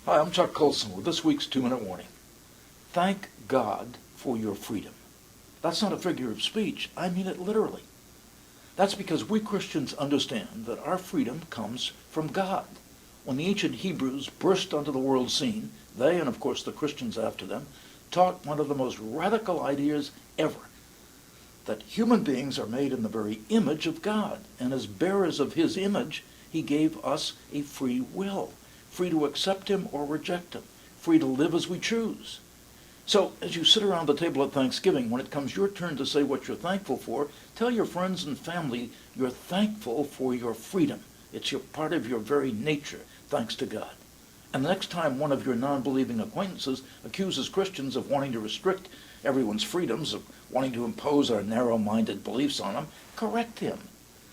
Hi, I'm Chuck Colson with this week's 2-Minute Warning. Thank God for your freedom. That's not a figure of speech. I mean it literally. That's because we Christians understand that our freedom comes from God. When the ancient Hebrews burst onto the world scene, they, and of course the Christians after them, taught one of the most radical ideas ever, that human beings are made in the very image of God, and as bearers of his image, he gave us a free will, free to accept him or reject him, free to live as we choose. So, as you sit around the table at Thanksgiving, when it comes your turn to say what you're thankful for, tell your friends and family you're thankful for your freedom. It's part of your very nature, thanks to God. And the next time one of your non-believing acquaintances accuses Christians of wanting to restrict everyone's freedoms, of wanting to impose our narrow-minded beliefs on them, correct him,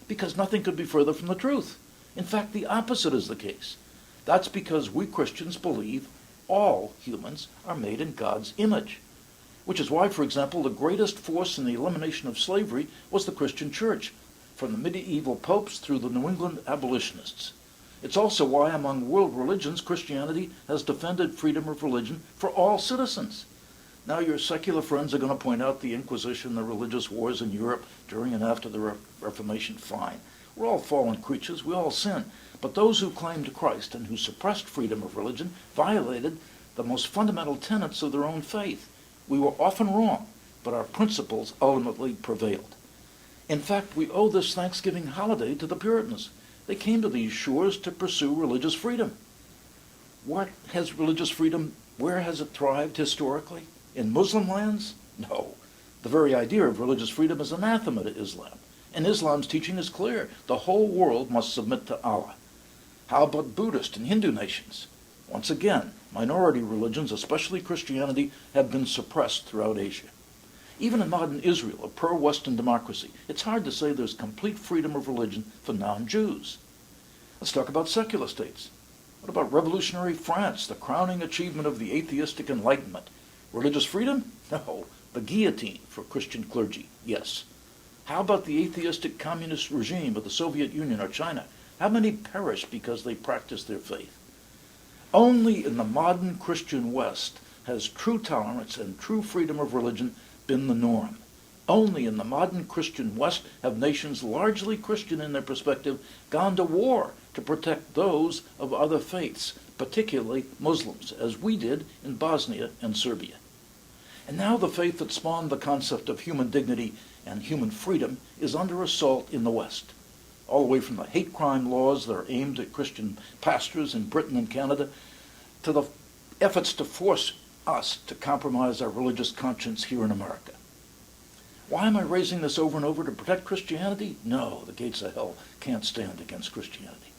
because nothing could be further from the truth. In fact, the opposite is the case. That's because we Christians believe all humans are made in God's image, which is why, for example, the greatest force in the elimination of slavery was the Christian church, from the medieval popes through the New England abolitionists. It's also why among world religions, Christianity has defended freedom of religion for all citizens. Now your secular friends are going to point out the Inquisition, the religious wars in Europe during and after the Reformation. Fine. We're all fallen creatures, we all sin. But those who claimed Christ and who suppressed freedom of religion violated the most fundamental tenets of their own faith. We were often wrong, but our principles ultimately prevailed. In fact, we owe this Thanksgiving holiday to the Puritans. They came to these shores to pursue religious freedom. Where has it thrived historically? In Muslim lands? No. The very idea of religious freedom is anathema to Islam. And Islam's teaching is clear. The whole world must submit to Allah. How about Buddhist and Hindu nations? Once again, minority religions, especially Christianity, have been suppressed throughout Asia. Even in modern Israel, a pro-Western democracy, it's hard to say there's complete freedom of religion for non-Jews. Let's talk about secular states. What about revolutionary France, the crowning achievement of the atheistic Enlightenment? Religious freedom? No. The guillotine for Christian clergy? Yes. How about the atheistic communist regime of the Soviet Union or China? How many perished because they practiced their faith? Only in the modern Christian West has true tolerance and true freedom of religion been the norm. Only in the modern Christian West have nations largely Christian in their perspective gone to war to protect those of other faiths, particularly Muslims, as we did in Bosnia and Serbia. And now the faith that spawned the concept of human dignity and human freedom is under assault in the West, all the way from the hate crime laws that are aimed at Christian pastors in Britain and Canada to the efforts to force us to compromise our religious conscience here in America. Why am I raising this over and over? To protect Christianity? No, the gates of hell can't stand against Christianity.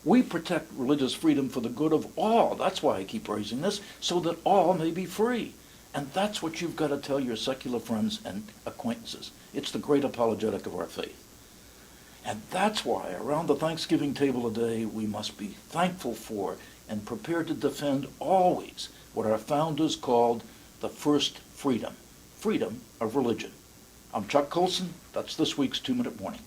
We protect religious freedom for the good of all. That's why I keep raising this, so that all may be free. And that's what you've got to tell your secular friends and acquaintances. It's the great apologetic of our faith. And that's why around the Thanksgiving table today we must be thankful for and prepared to defend always what our founders called the first freedom, freedom of religion. I'm Chuck Colson. That's this week's 2-Minute Warning.